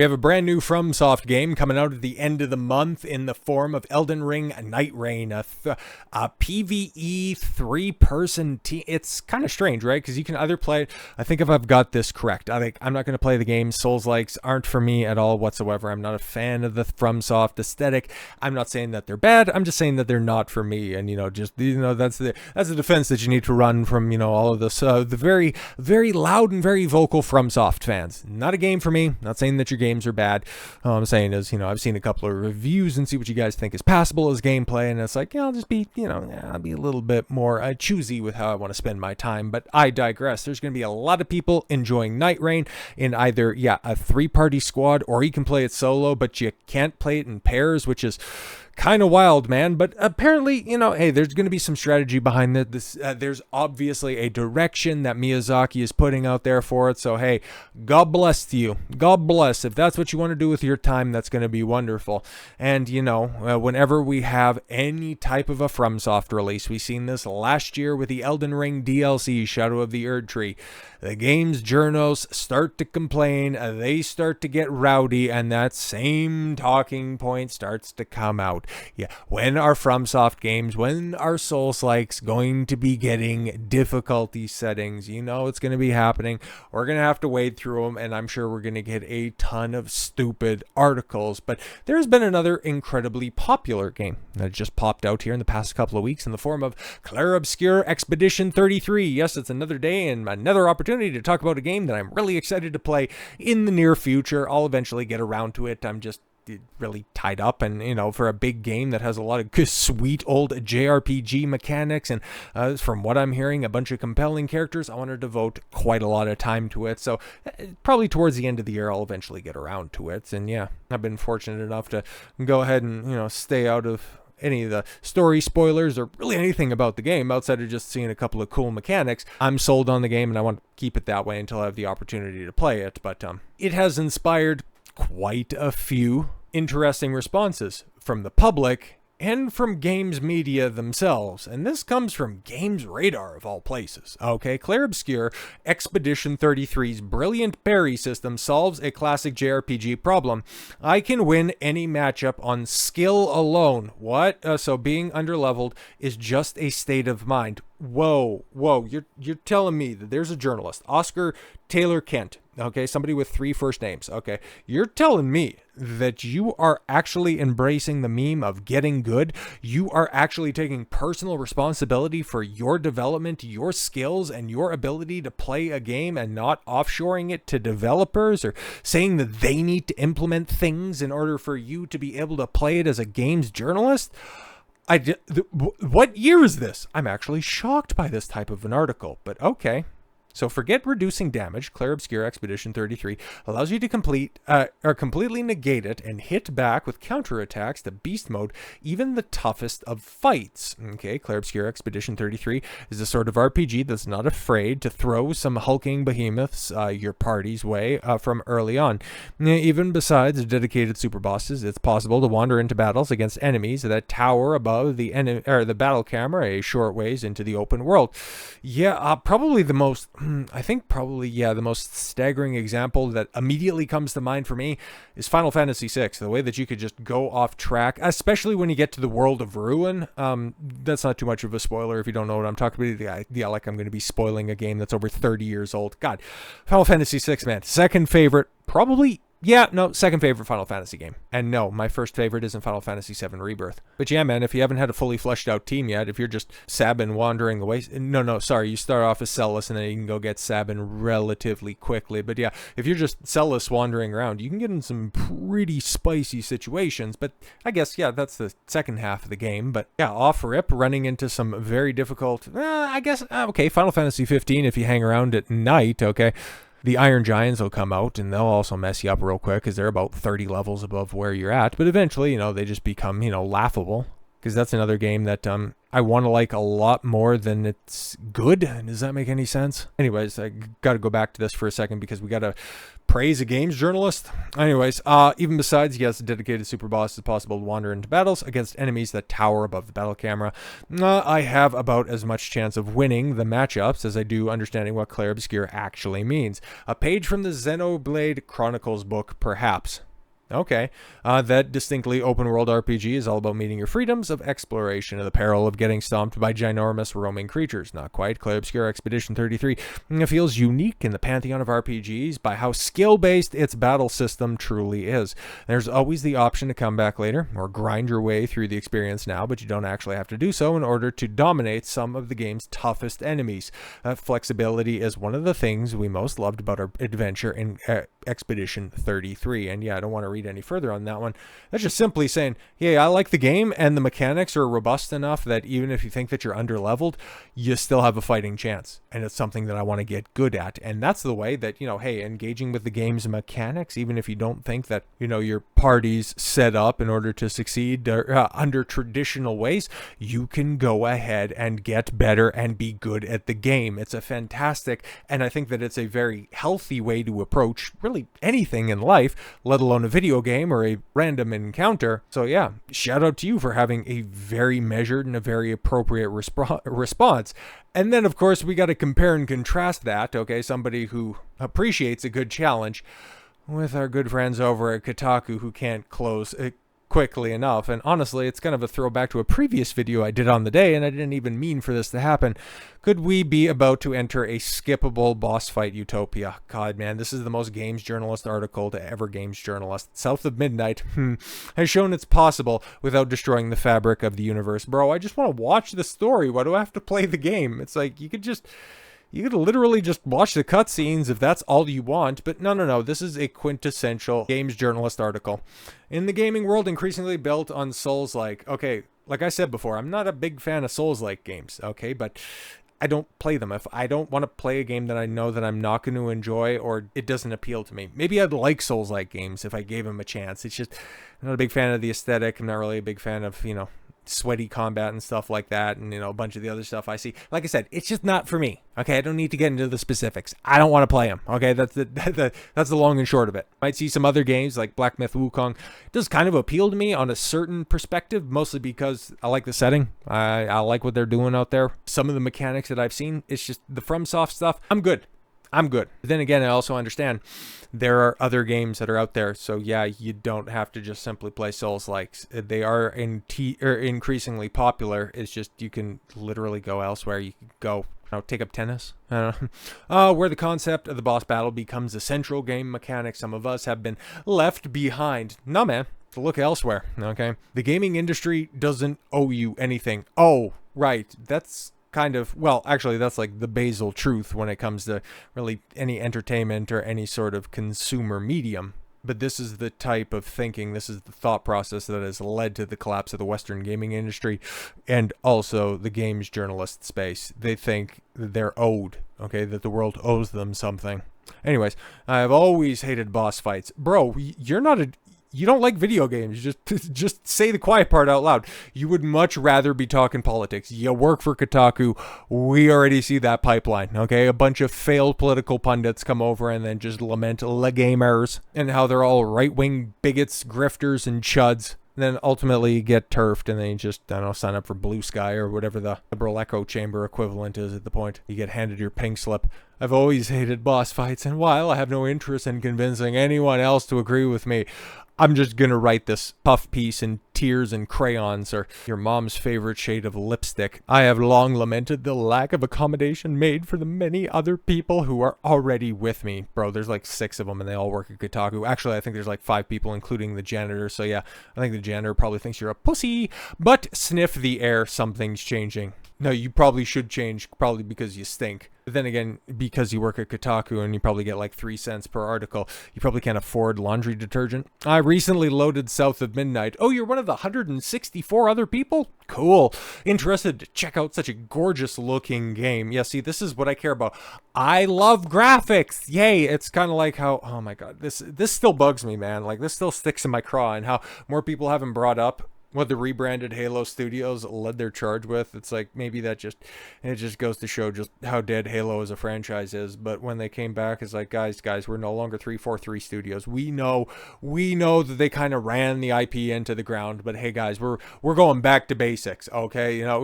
We have a brand new FromSoft game coming out at the end of the month in the form of Elden Ring Night Rain, a PvE three-person team. It's kind of strange, right? Because you can either play, I think if I've got this correct, I'm not going to play the game. Souls-likes aren't for me at all whatsoever. I'm not a fan of the FromSoft aesthetic. I'm not saying that they're bad. I'm just saying that they're not for me. And, that's the defense that you need to run from, all of this, the very, very loud and very vocal FromSoft fans. Not a game for me. Not saying that your games are bad. All I'm saying is, I've seen a couple of reviews and see what you guys think is passable as gameplay, and it's like, I'll just be, I'll be a little bit more choosy with how I want to spend my time, but I digress. There's going to be a lot of people enjoying Night Rain in either, a three-party squad, or you can play it solo, but you can't play it in pairs, which is kind of wild, man. But apparently, hey, there's going to be some strategy behind this. There's obviously a direction that Miyazaki is putting out there for it. So, hey, God bless to you. God bless. If that's what you want to do with your time, that's going to be wonderful. And, whenever we have any type of a FromSoft release, we've seen this last year with the Elden Ring DLC, Shadow of the Erdtree. The game's journos start to complain, they start to get rowdy, and that same talking point starts to come out. Yeah, when are FromSoft games, when are Souls-likes going to be getting difficulty settings? It's going to be happening. We're going to have to wade through them, and I'm sure we're going to get a ton of stupid articles. But there's been another incredibly popular game that just popped out here in the past couple of weeks in the form of Clair Obscur Expedition 33. Yes, it's another day and another opportunity to talk about a game that I'm really excited to play in the near future. I'll eventually get around to it. I'm just really tied up, and for a big game that has a lot of good, sweet old JRPG mechanics, and from what I'm hearing, a bunch of compelling characters, I want to devote quite a lot of time to it. So probably towards the end of the year I'll eventually get around to it. And I've been fortunate enough to go ahead and stay out of any of the story spoilers or really anything about the game outside of just seeing a couple of cool mechanics. I'm sold on the game, and I want to keep it that way until I have the opportunity to play it. But it has inspired quite a few interesting responses from the public and from games media themselves. And this comes from Games Radar, of all places. Okay, Clair Obscur Expedition 33's brilliant parry system solves a classic JRPG problem. I can win any matchup on skill alone. What? So being underleveled is just a state of mind. Whoa, you're telling me that there's a journalist, Oscar Taylor Kent, okay, somebody with 3 first names, okay, you're telling me that you are actually embracing the meme of getting good? You are actually taking personal responsibility for your development, your skills, and your ability to play a game, and not offshoring it to developers or saying that they need to implement things in order for you to be able to play it as a games journalist? What year is this? I'm actually shocked by this type of an article, but okay. So forget reducing damage. Clair Obscur Expedition 33 allows you to completely negate it and hit back with counterattacks to beast mode even the toughest of fights. Okay, Clair Obscur Expedition 33 is a sort of RPG that's not afraid to throw some hulking behemoths your party's way from early on. Even besides dedicated super bosses, it's possible to wander into battles against enemies that tower above the battle camera a short ways into the open world. Yeah, probably the most the most staggering example that immediately comes to mind for me is Final Fantasy VI. The way that you could just go off track, especially when you get to the world of Ruin. That's not too much of a spoiler if you don't know what I'm talking about. The idea like I'm going to be spoiling a game that's over 30 years old. God, Final Fantasy VI, man. Second favorite, probably. Second favorite Final Fantasy game. And no, my first favorite isn't Final Fantasy VII Rebirth. But yeah, man, if you haven't had a fully fleshed out team yet, if you're just Sabin wandering away... you start off as Celis and then you can go get Sabin relatively quickly. But yeah, if you're just Celis wandering around, you can get in some pretty spicy situations. But I guess, that's the second half of the game. But yeah, off rip, running into some very difficult... Final Fantasy 15 if you hang around at night, okay? The Iron Giants will come out, and they'll also mess you up real quick because they're about 30 levels above where you're at. But eventually, they just become, laughable. Because that's another game that I want to like a lot more than it's good. Does that make any sense? Anyways, I got to go back to this for a second because we got to praise a games journalist? Anyways, even besides, yes, dedicated super boss is possible to wander into battles against enemies that tower above the battle camera. I have about as much chance of winning the matchups as I do understanding what Clair Obscur actually means. A page from the Xenoblade Chronicles book, perhaps. Okay, that distinctly open-world RPG is all about meeting your freedoms of exploration at the peril of getting stomped by ginormous roaming creatures. Not quite. Clair Obscur Expedition 33 feels unique in the pantheon of RPGs by how skill-based its battle system truly is. There's always the option to come back later or grind your way through the experience now, but you don't actually have to do so in order to dominate some of the game's toughest enemies. Flexibility is one of the things we most loved about our adventure in Expedition 33, and yeah, I don't want to read any further on that one. That's just simply saying, yeah, I like the game and the mechanics are robust enough that even if you think that you're under-leveled, you still have a fighting chance, and it's something that I want to get good at. And that's the way that, hey, engaging with the game's mechanics, even if you don't think that, your party's set up in order to succeed under traditional ways, you can go ahead and get better and be good at the game. It's a fantastic, and I think that it's a very healthy way to approach really anything in life, let alone a video game or a random encounter. So yeah, shout out to you for having a very measured and a very appropriate response. And then of course we got to compare and contrast that, okay, somebody who appreciates a good challenge with our good friends over at Kotaku who can't close quickly enough. And honestly, it's kind of a throwback to a previous video I did on the day, and I didn't even mean for this to happen. Could we be about to enter a skippable boss fight utopia? God, man, this is the most games journalist article to ever games journalist. South of Midnight has shown it's possible without destroying the fabric of the universe. Bro, I just want to watch the story. Why do I have to play the game? It's like, you could literally just watch the cutscenes if that's all you want, but no. This is a quintessential games journalist article. In the gaming world, increasingly built on Souls-like. Okay, like I said before, I'm not a big fan of Souls-like games, okay, but I don't play them. If I don't want to play a game that I know that I'm not going to enjoy or it doesn't appeal to me. Maybe I'd like Souls-like games if I gave them a chance. It's just, I'm not a big fan of the aesthetic. I'm not really a big fan of, sweaty combat and stuff like that, and a bunch of the other stuff I see. Like I said, it's just not for me. Okay, I don't need to get into the specifics. I don't want to play them. Okay, that's the long and short of it. Might see some other games like Black Myth Wukong. It does kind of appeal to me on a certain perspective, mostly because I like the setting. I like what they're doing out there. Some of the mechanics that I've seen, it's just the FromSoft stuff. I'm good. But then again, I also understand there are other games that are out there. So yeah, you don't have to just simply play Souls-likes. They are increasingly popular. It's just you can literally go elsewhere. You can go take up tennis. Where the concept of the boss battle becomes a central game mechanic. Some of us have been left behind. No, man. Look elsewhere. Okay. The gaming industry doesn't owe you anything. Oh, right. That's kind of, well, actually, that's like the basal truth when it comes to really any entertainment or any sort of consumer medium. But this is the type of thinking, this is the thought process that has led to the collapse of the Western gaming industry and also the games journalist space. They think they're owed, okay, that the world owes them something. Anyways, I've always hated boss fights. Bro, you don't like video games. Just say the quiet part out loud. You would much rather be talking politics. You work for Kotaku. We already see that pipeline, okay? A bunch of failed political pundits come over and then just lament the gamers and how they're all right-wing bigots, grifters, and chuds. And then ultimately you get turfed and then you just, sign up for Blue Sky or whatever the liberal echo chamber equivalent is at the point. You get handed your pink slip. I've always hated boss fights, and while I have no interest in convincing anyone else to agree with me, I'm just gonna write this puff piece in tears and crayons or your mom's favorite shade of lipstick. I have long lamented the lack of accommodation made for the many other people who are already with me. Bro, there's like 6 of them and they all work at Kotaku. Actually, I think there's like 5 people, including the janitor. So yeah, I think the janitor probably thinks you're a pussy. But sniff the air, something's changing. No, you probably should change, probably because you stink. But then again, because you work at Kotaku and you probably get like 3 cents per article, you probably can't afford laundry detergent. I recently loaded South of Midnight. Oh, you're one of the 164 other people? Cool. Interested to check out such a gorgeous looking game. Yeah, see, this is what I care about. I love graphics. Yay. It's kind of like how, oh my God, this still bugs me, man. Like this still sticks in my craw, and how more people haven't brought up what the rebranded Halo Studios led their charge with. It's like maybe it just goes to show just how dead Halo as a franchise is. But when they came back, it's like, guys, we're no longer 343 Studios. We know that they kind of ran the IP into the ground, but hey guys, we're going back to basics, okay? You know,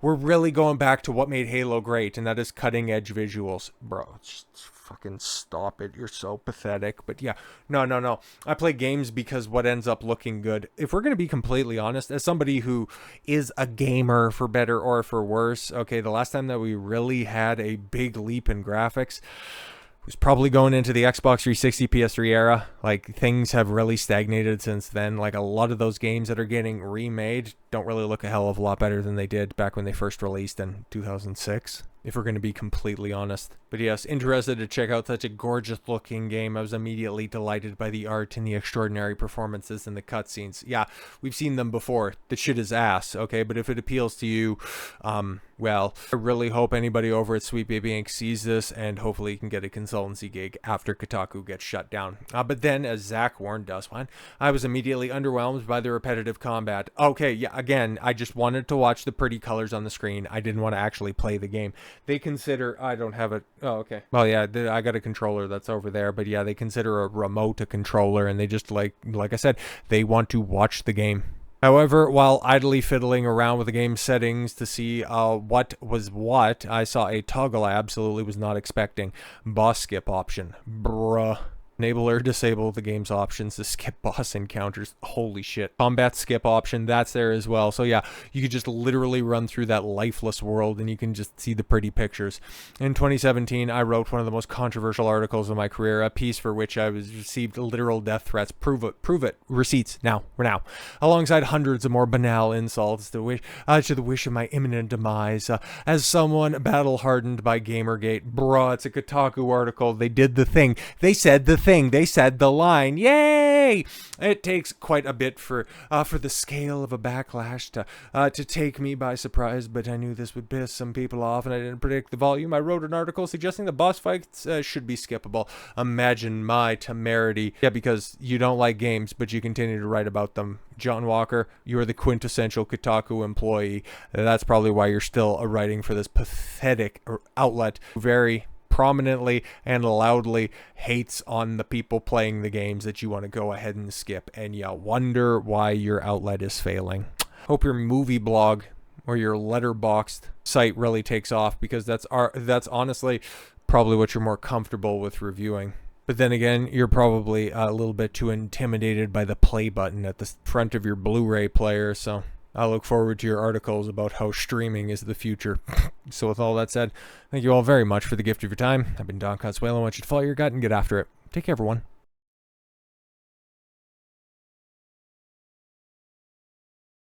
we're really going back to what made Halo great, and that is cutting edge visuals. Bro, just fucking stop it. You're so pathetic. But yeah, no. I play games because what ends up looking good. If we're going to be completely honest, as somebody who is a gamer for better or for worse, okay, the last time that we really had a big leap in graphics was probably going into the Xbox 360 PS3 era. Like, things have really stagnated since then. Like, a lot of those games that are getting remade don't really look a hell of a lot better than they did back when they first released in 2006, if we're going to be completely honest. But yes, interested to check out such a gorgeous looking game. I was immediately delighted by the art and the extraordinary performances in the cutscenes. Yeah, we've seen them before. The shit is ass, okay? But if it appeals to you, well, I really hope anybody over at Sweet Baby Inc. sees this, and hopefully you can get a consultancy gig after Kotaku gets shut down. But then, as Zach warned us, I was immediately underwhelmed by the repetitive combat. Okay, yeah, again, I just wanted to watch the pretty colors on the screen. I didn't want to actually play the game. They consider, I don't have it. Oh, okay. Well, yeah, I got a controller that's over there, but yeah, they consider a remote a controller, and they just, like I said, they want to watch the game. However, while idly fiddling around with the game settings to see what was what, I saw a toggle I absolutely was not expecting. Boss skip option. Bruh. Enable or disable the game's options to skip boss encounters. Holy shit. Combat skip option, that's there as well. So yeah, you could just literally run through that lifeless world and you can just see the pretty pictures. In 2017, I wrote one of the most controversial articles of my career, a piece for which I was received literal death threats. Prove it. Receipts, now. Alongside hundreds of more banal insults to the wish of my imminent demise. As someone battle-hardened by Gamergate. Bruh, it's a Kotaku article. They did the thing. They said the thing. They said the line. Yay! It takes quite a bit for the scale of a backlash to take me by surprise, but I knew this would piss some people off, and I didn't predict the volume. I wrote an article suggesting the boss fights should be skippable. Imagine my temerity. Yeah, because you don't like games, but you continue to write about them. John Walker, you are the quintessential Kotaku employee. That's probably why you're still writing for this pathetic outlet. Very prominently and loudly hates on the people playing the games that you want to go ahead and skip, and you wonder why your outlet is failing. Hope your movie blog or your letterboxed site really takes off, because that's honestly probably what you're more comfortable with reviewing. But then again, you're probably a little bit too intimidated by the play button at the front of your Blu-ray player, so I look forward to your articles about how streaming is the future. So with all that said, thank you all very much for the gift of your time. I've been Don Consuelo. I want you to follow your gut and get after it. Take care, everyone.